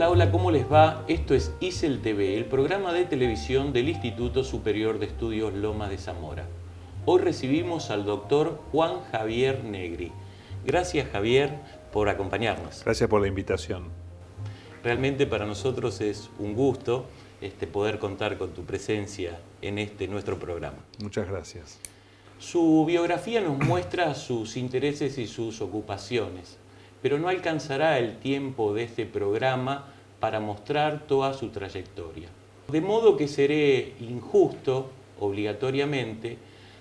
Hola, ¿cómo les va? Esto es ISEL TV, el programa de televisión del Instituto Superior de Estudios Lomas de Zamora. Hoy recibimos al doctor Juan Javier Negri. Gracias, Javier, por acompañarnos. Gracias por la invitación. Realmente para nosotros es un gusto poder contar con tu presencia en nuestro programa. Muchas gracias. Su biografía nos muestra sus intereses y sus ocupaciones, pero no alcanzará el tiempo de este programa para mostrar toda su trayectoria. De modo que seré injusto, obligatoriamente,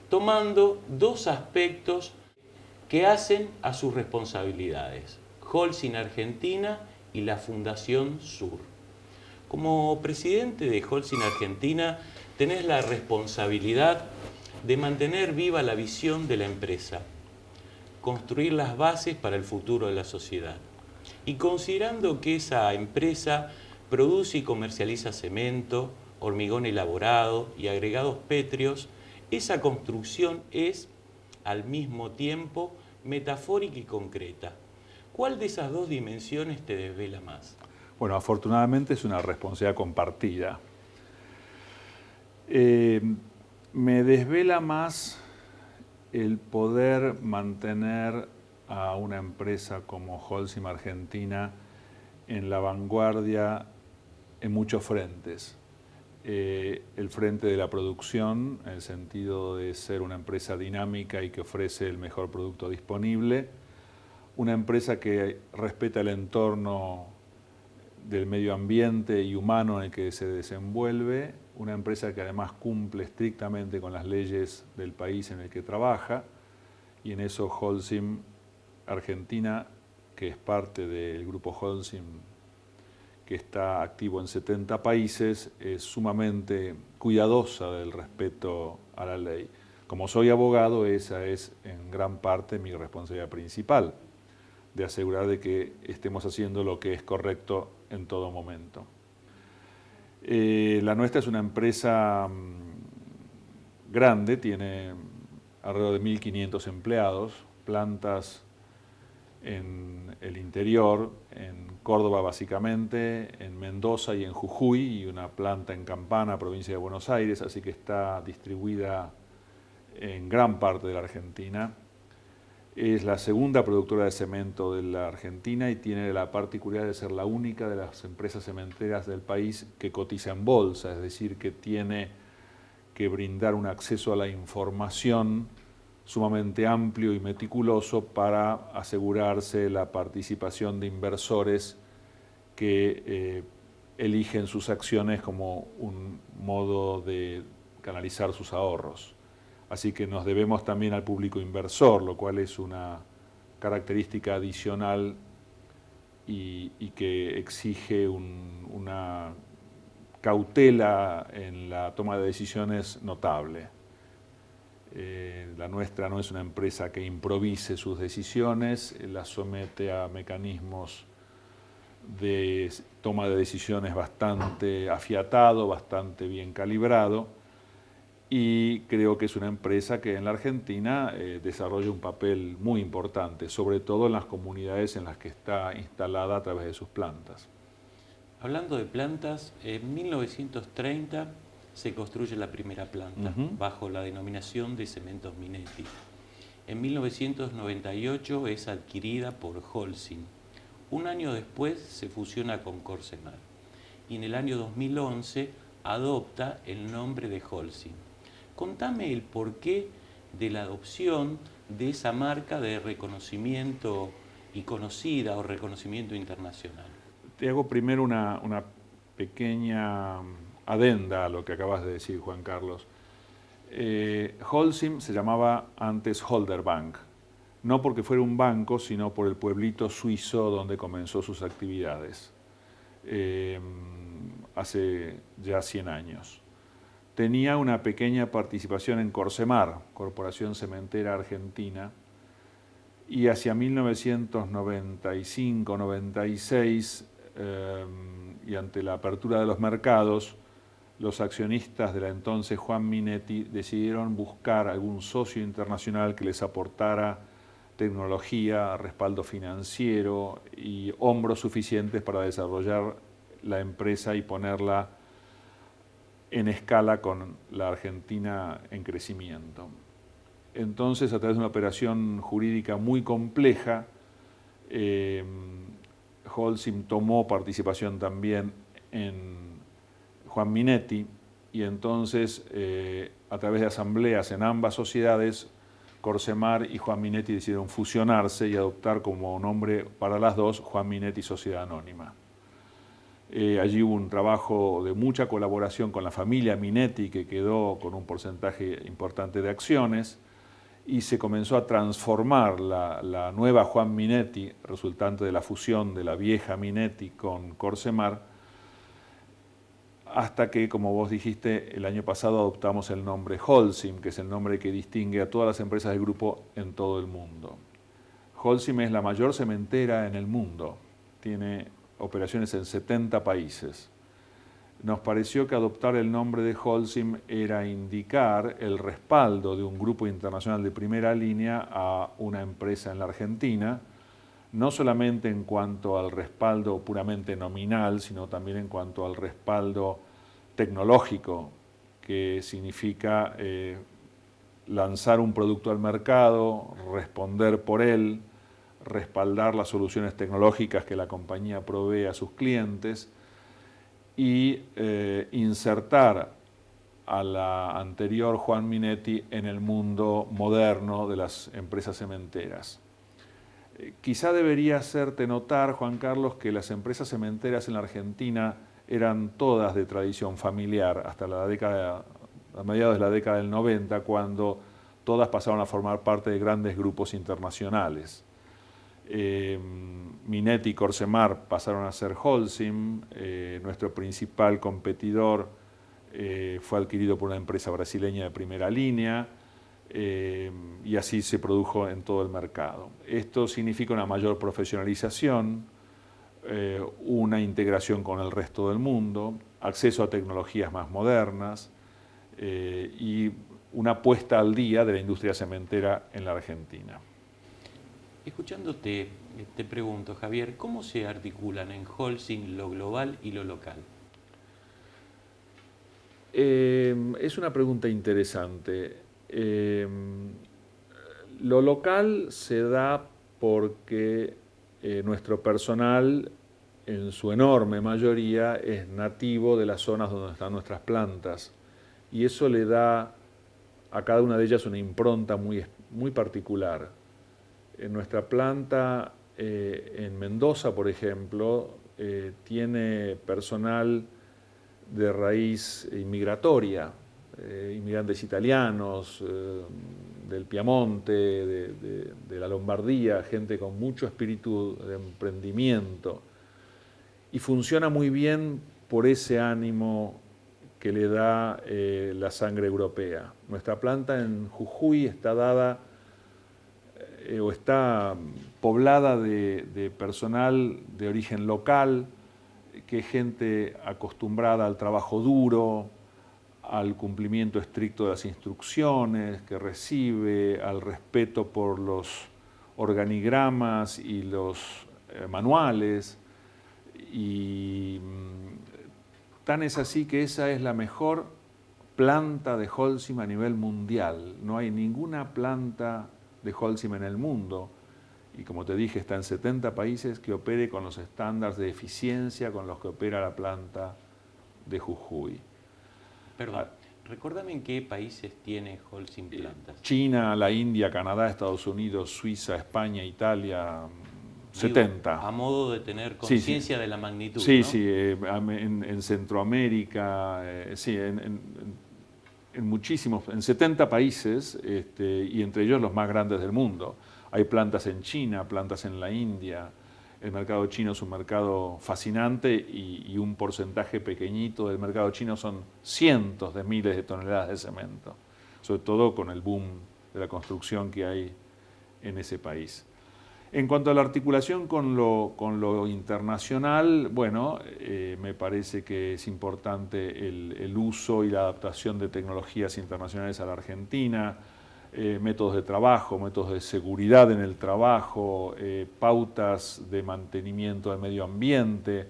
tomando dos aspectos que hacen a sus responsabilidades: Holcim Argentina y la Fundación Sur. Como presidente de Holcim Argentina, tenés la responsabilidad de mantener viva la visión de la empresa, construir las bases para el futuro de la sociedad. Y considerando que esa empresa produce y comercializa cemento, hormigón elaborado y agregados pétreos, esa construcción es, al mismo tiempo, metafórica y concreta. ¿Cuál de esas dos dimensiones te desvela más? Bueno, afortunadamente es una responsabilidad compartida. Me desvela más el poder mantener a una empresa como Holcim Argentina en la vanguardia en muchos frentes. El frente de la producción, en el sentido de ser una empresa dinámica y que ofrece el mejor producto disponible, una empresa que respeta el entorno del medio ambiente y humano en el que se desenvuelve, una empresa que además cumple estrictamente con las leyes del país en el que trabaja, y en eso Holcim Argentina, que es parte del grupo Holcim, que está activo en 70 países, es sumamente cuidadosa del respeto a la ley. Como soy abogado, esa es en gran parte mi responsabilidad principal, de asegurar de que estemos haciendo lo que es correcto en todo momento. La nuestra es una empresa grande, tiene alrededor de 1.500 empleados, plantas en el interior, en Córdoba básicamente, en Mendoza y en Jujuy, y una planta en Campana, provincia de Buenos Aires, así que está distribuida en gran parte de la Argentina. Es la segunda productora de cemento de la Argentina y tiene la particularidad de ser la única de las empresas cementeras del país que cotiza en bolsa, es decir, que tiene que brindar un acceso a la información sumamente amplio y meticuloso para asegurarse la participación de inversores que eligen sus acciones como un modo de canalizar sus ahorros. Así que nos debemos también al público inversor, lo cual es una característica adicional y que exige una cautela en la toma de decisiones notable. La nuestra no es una empresa que improvise sus decisiones, las somete a mecanismos de toma de decisiones bastante afiatado, bastante bien calibrado, y creo que es una empresa que en la Argentina desarrolla un papel muy importante, sobre todo en las comunidades en las que está instalada a través de sus plantas. Hablando de plantas, en 1930 se construye la primera planta bajo la denominación de Cementos Minetti. En 1998 es adquirida por Holcim. Un año después se fusiona con Corsemar y en el año 2011 adopta el nombre de Holcim. Contame el porqué de la adopción de esa marca de reconocimiento y conocida o reconocimiento internacional. Te hago primero una pequeña adenda a lo que acabas de decir, Juan Carlos. Holcim se llamaba antes Holderbank, no porque fuera un banco, sino por el pueblito suizo donde comenzó sus actividades, hace ya 100 años. Tenía una pequeña participación en Corsemar, Corporación Cementera Argentina, y hacia 1995-96, y ante la apertura de los mercados, los accionistas de la entonces Juan Minetti decidieron buscar algún socio internacional que les aportara tecnología, respaldo financiero y hombros suficientes para desarrollar la empresa y ponerla en escala con la Argentina en crecimiento. Entonces, a través de una operación jurídica muy compleja, Holcim tomó participación también en Juan Minetti y entonces, a través de asambleas en ambas sociedades, Corsemar y Juan Minetti decidieron fusionarse y adoptar como nombre para las dos Juan Minetti Sociedad Anónima. Allí hubo un trabajo de mucha colaboración con la familia Minetti, que quedó con un porcentaje importante de acciones, y se comenzó a transformar la nueva Juan Minetti, resultante de la fusión de la vieja Minetti con Corsemar, hasta que, como vos dijiste, el año pasado adoptamos el nombre Holcim, que es el nombre que distingue a todas las empresas del grupo en todo el mundo. Holcim es la mayor cementera en el mundo, tiene operaciones en 70 países. Nos pareció que adoptar el nombre de Holcim era indicar el respaldo de un grupo internacional de primera línea a una empresa en la Argentina, no solamente en cuanto al respaldo puramente nominal, sino también en cuanto al respaldo tecnológico, que significa lanzar un producto al mercado, responder por él, respaldar las soluciones tecnológicas que la compañía provee a sus clientes y insertar a la anterior Juan Minetti en el mundo moderno de las empresas cementeras. Quizá debería hacerte notar, Juan Carlos, que las empresas cementeras en la Argentina eran todas de tradición familiar hasta a mediados de la década del 90, cuando todas pasaron a formar parte de grandes grupos internacionales. Minetti y Corsemar pasaron a ser Holcim, nuestro principal competidor fue adquirido por una empresa brasileña de primera línea, y así se produjo en todo el mercado. Esto significa una mayor profesionalización, una integración con el resto del mundo, acceso a tecnologías más modernas y una puesta al día de la industria cementera en la Argentina. Escuchándote, te pregunto, Javier, ¿cómo se articulan en Holcim lo global y lo local? Es una pregunta interesante. Lo local se da porque nuestro personal, en su enorme mayoría, es nativo de las zonas donde están nuestras plantas, y eso le da a cada una de ellas una impronta muy particular. En nuestra planta en Mendoza, por ejemplo, tiene personal de raíz inmigratoria, inmigrantes italianos, del Piamonte, de la Lombardía, gente con mucho espíritu de emprendimiento. Y funciona muy bien por ese ánimo que le da la sangre europea. Nuestra planta en Jujuy está dada o está poblada de personal de origen local, que es gente acostumbrada al trabajo duro, al cumplimiento estricto de las instrucciones que recibe, al respeto por los organigramas y los manuales, y Tan es así que esa es la mejor planta de Holcim a nivel mundial. No hay ninguna planta de Holcim en el mundo, y como te dije, está en 70 países, que opere con los estándares de eficiencia con los que opera la planta de Jujuy. Perdón, recuérdame en qué países tiene Holcim plantas. China, la India, Canadá, Estados Unidos, Suiza, España, Italia, Digo, 70. a modo de tener conciencia de la magnitud, Sí, ¿no? sí, en Centroamérica, sí, en muchísimos, en 70 países, y entre ellos los más grandes del mundo. Hay plantas en China, plantas en la India. El mercado chino es un mercado fascinante y un porcentaje pequeñito del mercado chino son cientos de miles de toneladas de cemento, sobre todo con el boom de la construcción que hay en ese país. En cuanto a la articulación con lo internacional, bueno, me parece que es importante el uso y la adaptación de tecnologías internacionales a la Argentina, métodos de trabajo, métodos de seguridad en el trabajo, pautas de mantenimiento del medio ambiente.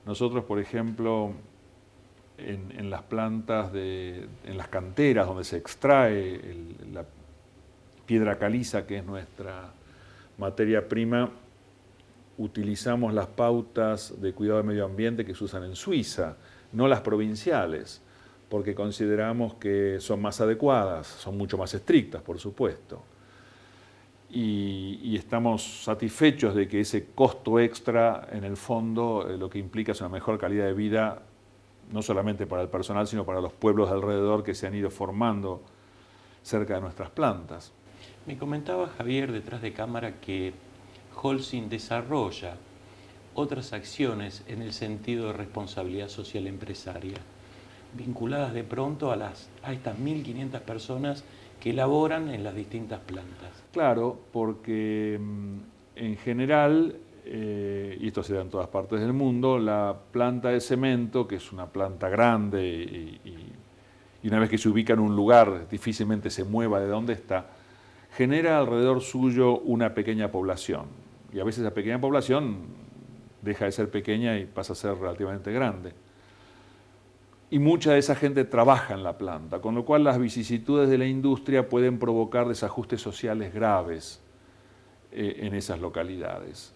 Nosotros, por ejemplo, en las plantas, en las canteras donde se extrae la piedra caliza, que es nuestra materia prima, utilizamos las pautas de cuidado del medio ambiente que se usan en Suiza, no las provinciales, porque consideramos que son más adecuadas, son mucho más estrictas, por supuesto. Y estamos satisfechos de que ese costo extra, en el fondo, lo que implica es una mejor calidad de vida, no solamente para el personal, sino para los pueblos de alrededor que se han ido formando cerca de nuestras plantas. Me comentaba Javier detrás de cámara que Holcim desarrolla otras acciones en el sentido de responsabilidad social empresaria, vinculadas de pronto a estas 1.500 personas que laboran en las distintas plantas. Claro, porque en general, y esto se da en todas partes del mundo, la planta de cemento, que es una planta grande y una vez que se ubica en un lugar difícilmente se mueva de donde está, genera alrededor suyo una pequeña población. Y a veces esa pequeña población deja de ser pequeña y pasa a ser relativamente grande. Y mucha de esa gente trabaja en la planta, con lo cual las vicisitudes de la industria pueden provocar desajustes sociales graves en esas localidades.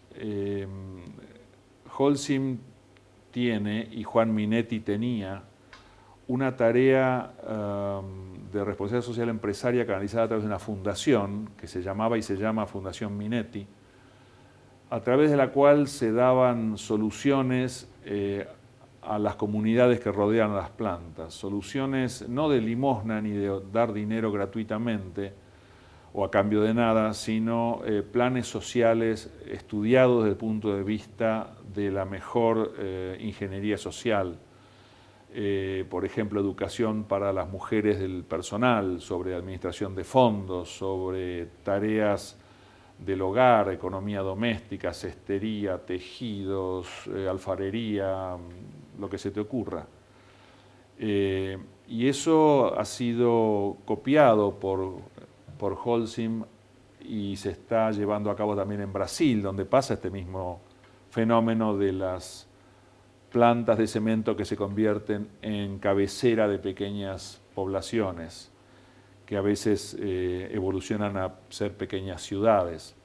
Holcim tiene, y Juan Minetti tenía, una tarea de responsabilidad social empresaria canalizada a través de una fundación que se llamaba y se llama Fundación Minetti, a través de la cual se daban soluciones a las comunidades que rodean las plantas, soluciones no de limosna ni de dar dinero gratuitamente o a cambio de nada, sino planes sociales estudiados desde el punto de vista de la mejor ingeniería social. Por ejemplo, educación para las mujeres del personal, sobre administración de fondos, sobre tareas del hogar, economía doméstica, cestería, tejidos, alfarería, lo que se te ocurra. Y eso ha sido copiado por Holcim y se está llevando a cabo también en Brasil, donde pasa este mismo fenómeno de las plantas de cemento que se convierten en cabecera de pequeñas poblaciones, que a veces evolucionan a ser pequeñas ciudades.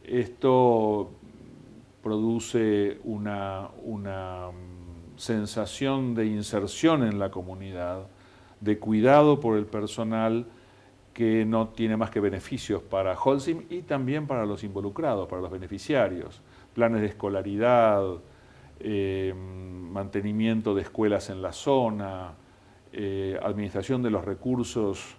Esto produce una sensación de inserción en la comunidad, de cuidado por el personal que no tiene más que beneficios para Holcim y también para los involucrados, para los beneficiarios. Planes de escolaridad, mantenimiento de escuelas en la zona, administración de los recursos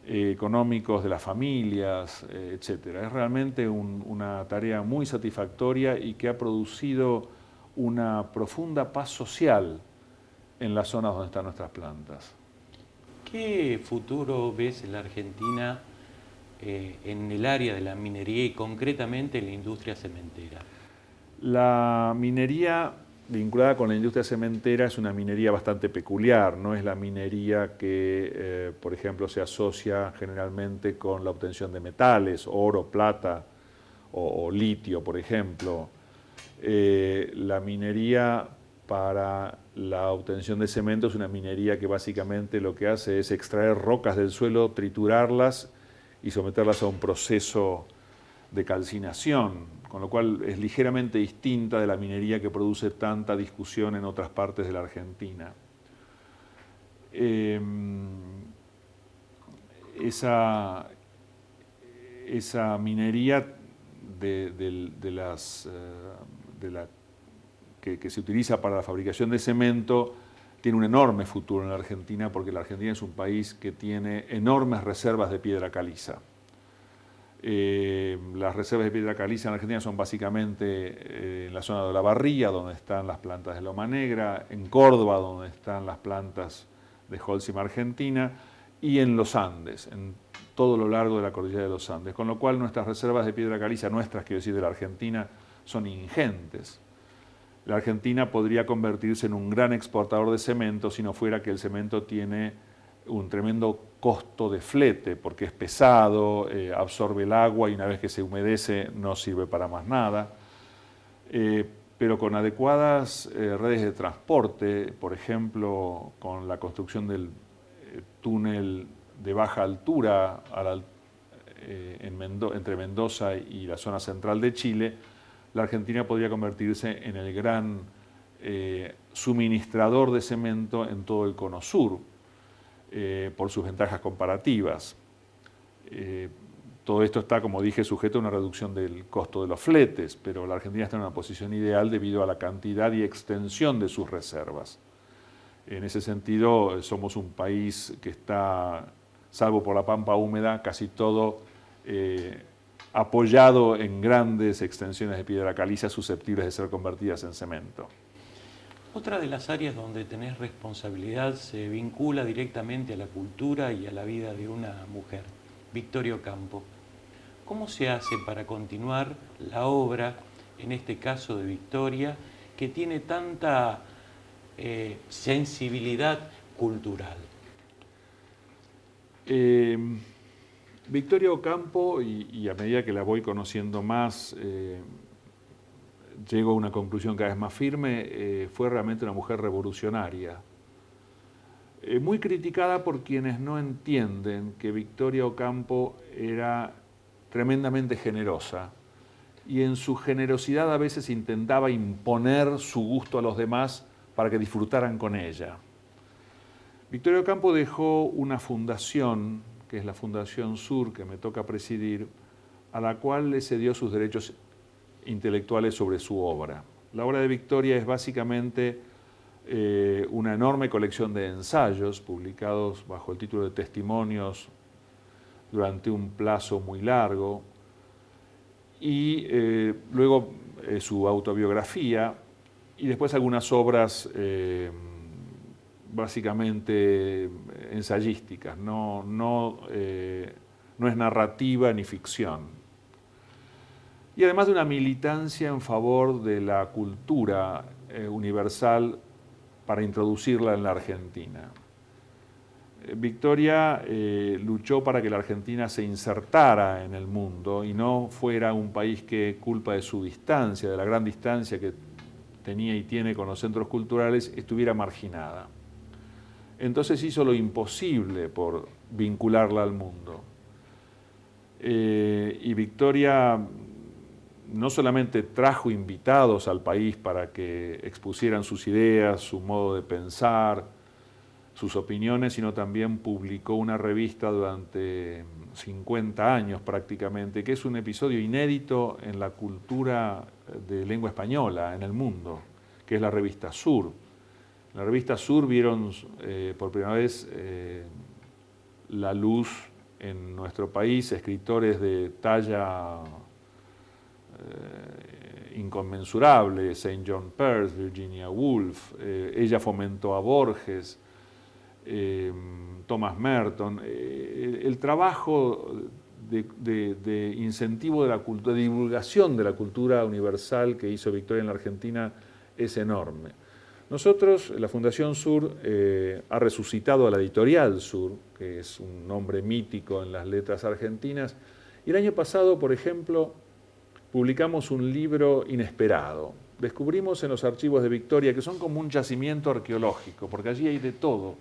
económicos de las familias, etc. Es realmente una tarea muy satisfactoria y que ha producido una profunda paz social en las zonas donde están nuestras plantas. ¿Qué futuro ves en la Argentina en el área de la minería y concretamente en la industria cementera? La minería vinculada con la industria cementera es una minería bastante peculiar, no es la minería que, por ejemplo, se asocia generalmente con la obtención de metales, oro, plata o litio, por ejemplo. La minería para la obtención de cemento es una minería que básicamente lo que hace es extraer rocas del suelo, triturarlas y someterlas a un proceso de calcinación, con lo cual es ligeramente distinta de la minería que produce tanta discusión en otras partes de la Argentina. Esa minería que se utiliza para la fabricación de cemento tiene un enorme futuro en la Argentina, porque la Argentina es un país que tiene enormes reservas de piedra caliza. Las reservas de piedra caliza en la Argentina son básicamente en la zona de Olavarría, donde están las plantas de Loma Negra, en Córdoba, donde están las plantas de Holcim Argentina, y en los Andes, en todo lo largo de la cordillera de los Andes, con lo cual nuestras reservas de piedra caliza, nuestras, quiero decir, de la Argentina, son ingentes. La Argentina podría convertirse en un gran exportador de cemento si no fuera que el cemento tiene un tremendo costo de flete, porque es pesado, absorbe el agua y una vez que se humedece no sirve para más nada. Pero con adecuadas redes de transporte, por ejemplo, con la construcción del túnel de baja altura entre Mendoza y la zona central de Chile, la Argentina podría convertirse en el gran suministrador de cemento en todo el cono sur, por sus ventajas comparativas. Todo esto está, como dije, sujeto a una reducción del costo de los fletes, pero la Argentina está en una posición ideal debido a la cantidad y extensión de sus reservas. En ese sentido, somos un país que está, salvo por la pampa húmeda, casi todo apoyado en grandes extensiones de piedra caliza susceptibles de ser convertidas en cemento. Otra de las áreas donde tenés responsabilidad se vincula directamente a la cultura y a la vida de una mujer, Victoria Ocampo. ¿Cómo se hace para continuar la obra, en este caso de Victoria, que tiene tanta sensibilidad cultural? Victoria Ocampo, y a medida que la voy conociendo más, llego a una conclusión cada vez más firme, fue realmente una mujer revolucionaria. Muy criticada por quienes no entienden que Victoria Ocampo era tremendamente generosa y en su generosidad a veces intentaba imponer su gusto a los demás para que disfrutaran con ella. Victoria Ocampo dejó una fundación, que es la Fundación Sur, que me toca presidir, a la cual le cedió sus derechos intelectuales sobre su obra. La obra de Victoria es básicamente una enorme colección de ensayos publicados bajo el título de Testimonios durante un plazo muy largo, y luego su autobiografía, y después algunas obras básicamente ensayísticas, no es narrativa ni ficción. Y además de una militancia en favor de la cultura universal para introducirla en la Argentina. Victoria luchó para que la Argentina se insertara en el mundo y no fuera un país que, culpa de su distancia, de la gran distancia que tenía y tiene con los centros culturales, estuviera marginada. Entonces hizo lo imposible por vincularla al mundo. Y Victoria no solamente trajo invitados al país para que expusieran sus ideas, su modo de pensar, sus opiniones, sino también publicó una revista durante 50 años prácticamente, que es un episodio inédito en la cultura de lengua española en el mundo, que es la revista Sur. En la revista Sur vieron por primera vez la luz en nuestro país escritores de talla inconmensurable, St. John Peirce, Virginia Woolf, ella fomentó a Borges, Thomas Merton. El trabajo de incentivo de la cultura, de divulgación de la cultura universal que hizo Victoria en la Argentina es enorme. Nosotros, la Fundación Sur, ha resucitado a la Editorial Sur, que es un nombre mítico en las letras argentinas, y el año pasado, por ejemplo, publicamos un libro inesperado, descubrimos en los archivos de Victoria, que son como un yacimiento arqueológico, porque allí hay de todo,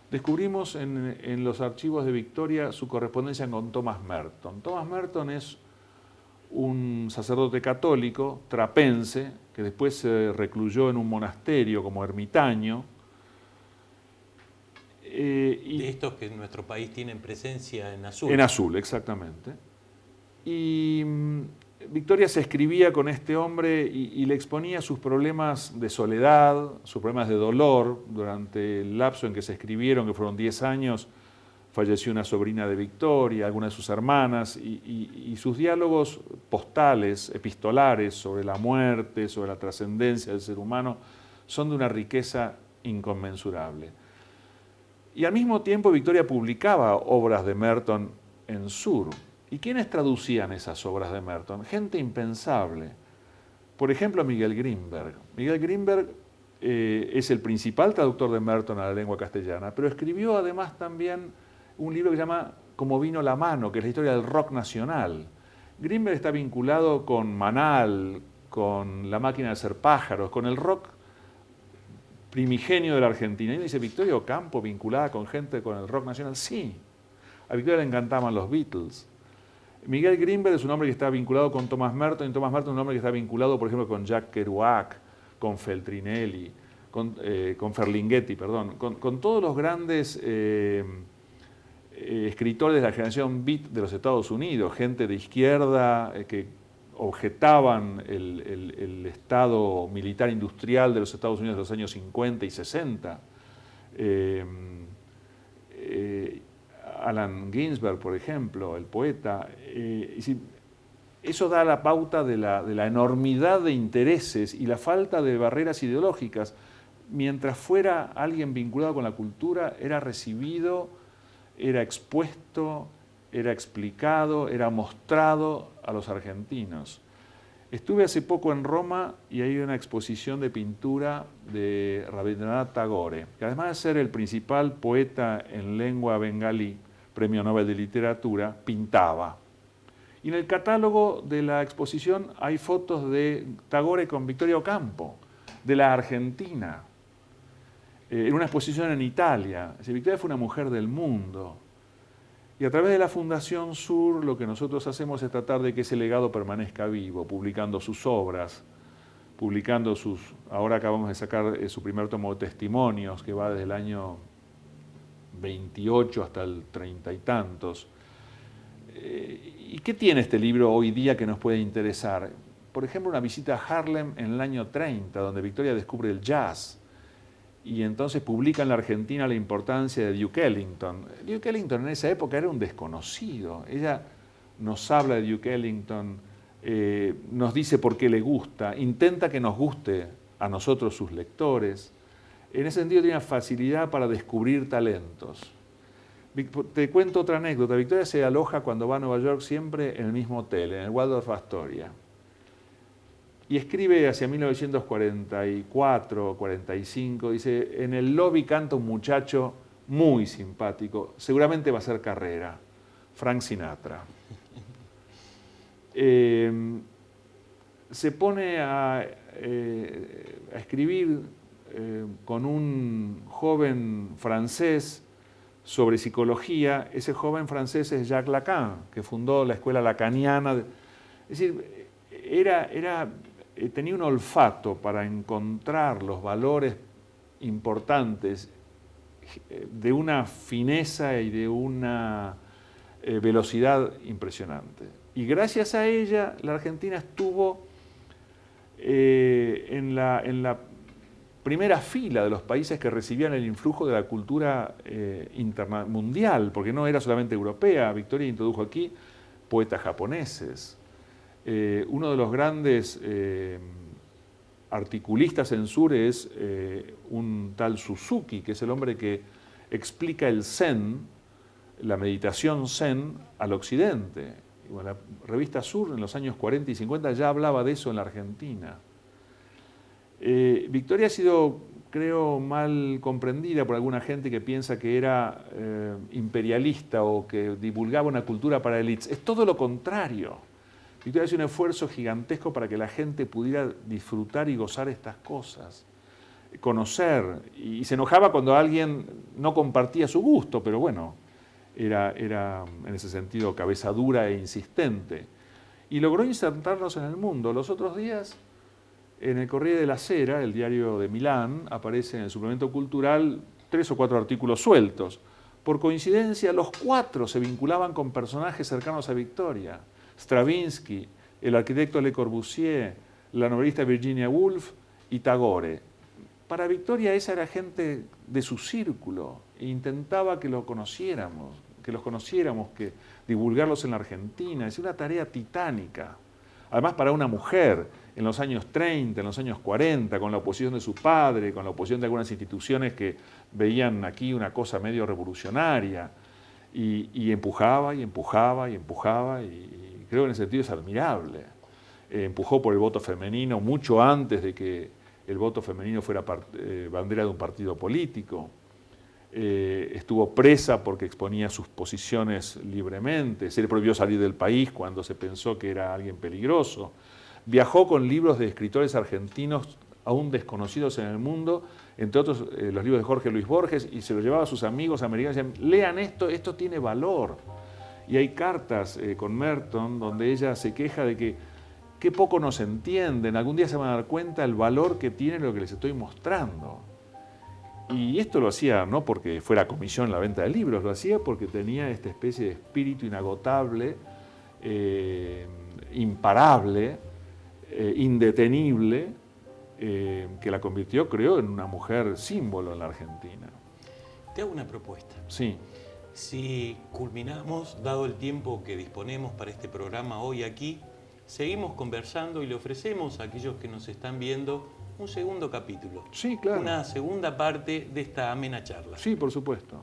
descubrimos en los archivos de Victoria su correspondencia con Thomas Merton. Thomas Merton es un sacerdote católico, trapense, que después se recluyó en un monasterio como ermitaño. De estos que en nuestro país tienen presencia en azul. En azul, exactamente. Y Victoria se escribía con este hombre y le exponía sus problemas de soledad, sus problemas de dolor. Durante el lapso en que se escribieron, que fueron 10 años, falleció una sobrina de Victoria, algunas de sus hermanas, y sus diálogos postales, epistolares, sobre la muerte, sobre la trascendencia del ser humano, son de una riqueza inconmensurable. Y al mismo tiempo Victoria publicaba obras de Merton en Sur. ¿Y quiénes traducían esas obras de Merton? Gente impensable. Por ejemplo, Miguel Grinberg. Miguel Grinberg es el principal traductor de Merton a la lengua castellana, pero escribió además también un libro que se llama Como vino la mano, que es la historia del rock nacional. Grinberg está vinculado con Manal, con La máquina de hacer pájaros, con el rock primigenio de la Argentina. Y dice, Victoria Ocampo vinculada con gente con el rock nacional. Sí, a Victoria le encantaban los Beatles. Miguel Grinberg es un hombre que está vinculado con Thomas Merton, y Thomas Merton es un hombre que está vinculado, por ejemplo, con Jack Kerouac, con Feltrinelli, con Ferlinghetti, perdón, con todos los grandes escritores de la generación beat de los Estados Unidos, gente de izquierda que objetaban el estado militar industrial de los Estados Unidos de los años 50 y 60. Allen Ginsberg, por ejemplo, el poeta. Eso da la pauta de la enormidad de intereses y la falta de barreras ideológicas. Mientras fuera alguien vinculado con la cultura, era recibido, era expuesto, era explicado, era mostrado a los argentinos. Estuve hace poco en Roma y hay una exposición de pintura de Rabindranath Tagore, que además de ser el principal poeta en lengua bengalí, Premio Nobel de Literatura, pintaba. Y en el catálogo de la exposición hay fotos de Tagore con Victoria Ocampo, de la Argentina, en una exposición en Italia. Victoria fue una mujer del mundo. Y a través de la Fundación Sur lo que nosotros hacemos es tratar de que ese legado permanezca vivo, publicando sus obras, publicando sus... Ahora acabamos de sacar su primer tomo de testimonios, que va desde el año 28 hasta el 30 y tantos. ¿Y qué tiene este libro hoy día que nos puede interesar? Por ejemplo, una visita a Harlem en el año 30, donde Victoria descubre el jazz. Y entonces publica en la Argentina la importancia de Duke Ellington. Duke Ellington en esa época era un desconocido. Ella nos habla de Duke Ellington, nos dice por qué le gusta, intenta que nos guste a nosotros sus lectores. En ese sentido tiene una facilidad para descubrir talentos. Te cuento otra anécdota. Victoria se aloja cuando va a Nueva York siempre en el mismo hotel, en el Waldorf Astoria. Y escribe hacia 1944, 45, dice, en el lobby canta un muchacho muy simpático, seguramente va a ser carrera, Frank Sinatra. Se pone a escribir con un joven francés sobre psicología. Ese joven francés es Jacques Lacan, que fundó la escuela lacaniana. Es decir, tenía un olfato para encontrar los valores importantes de una fineza y de una velocidad impresionante. Y gracias a ella, la Argentina estuvo en la primera fila de los países que recibían el influjo de la cultura mundial, porque no era solamente europea. Victoria introdujo aquí poetas japoneses. Uno de los grandes articulistas en Sur es un tal Suzuki, que es el hombre que explica el Zen, la meditación Zen, al occidente. Y bueno, la revista Sur en los años 40 y 50 ya hablaba de eso en la Argentina. Victoria ha sido, creo, mal comprendida por alguna gente que piensa que era imperialista o que divulgaba una cultura para élites. Es todo lo contrario. Victoria hacía un esfuerzo gigantesco para que la gente pudiera disfrutar y gozar estas cosas, conocer, y se enojaba cuando alguien no compartía su gusto, pero bueno, era en ese sentido cabeza dura e insistente. Y logró insertarnos en el mundo. Los otros días, en el Corriere della Sera, el diario de Milán, aparece en el suplemento cultural 3 o 4 artículos sueltos. Por coincidencia, los 4 se vinculaban con personajes cercanos a Victoria. Stravinsky, el arquitecto Le Corbusier, la novelista Virginia Woolf y Tagore. Para Victoria esa era gente de su círculo e intentaba que los conociéramos, que divulgarlos en la Argentina. Es una tarea titánica. Además, para una mujer, en los años 30, en los años 40, con la oposición de su padre, con la oposición de algunas instituciones que veían aquí una cosa medio revolucionaria, y empujaba, y empujaba, y empujaba, y creo que en ese sentido es admirable. Empujó por el voto femenino mucho antes de que el voto femenino fuera bandera de un partido político. Estuvo presa porque exponía sus posiciones libremente, se le prohibió salir del país cuando se pensó que era alguien peligroso. Viajó con libros de escritores argentinos aún desconocidos en el mundo, entre otros los libros de Jorge Luis Borges, y se los llevaba a sus amigos americanos y decían, lean esto tiene valor. Y hay cartas con Merton donde ella se queja de que qué poco nos entienden, algún día se van a dar cuenta el valor que tiene lo que les estoy mostrando. Y esto lo hacía no porque fuera comisión la venta de libros, lo hacía porque tenía esta especie de espíritu inagotable, imparable, indetenible, que la convirtió, creo, en una mujer símbolo en la Argentina. Te hago una propuesta. Sí. Si culminamos, dado el tiempo que disponemos para este programa hoy aquí, seguimos conversando y le ofrecemos a aquellos que nos están viendo un segundo capítulo. Sí, claro. Una segunda parte de esta amena charla. Sí, por supuesto.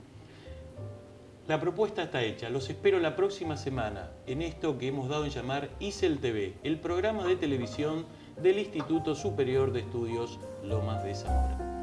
La propuesta está hecha. Los espero la próxima semana en esto que hemos dado en llamar ISEL TV, el programa de televisión del Instituto Superior de Estudios Lomas de Zamora.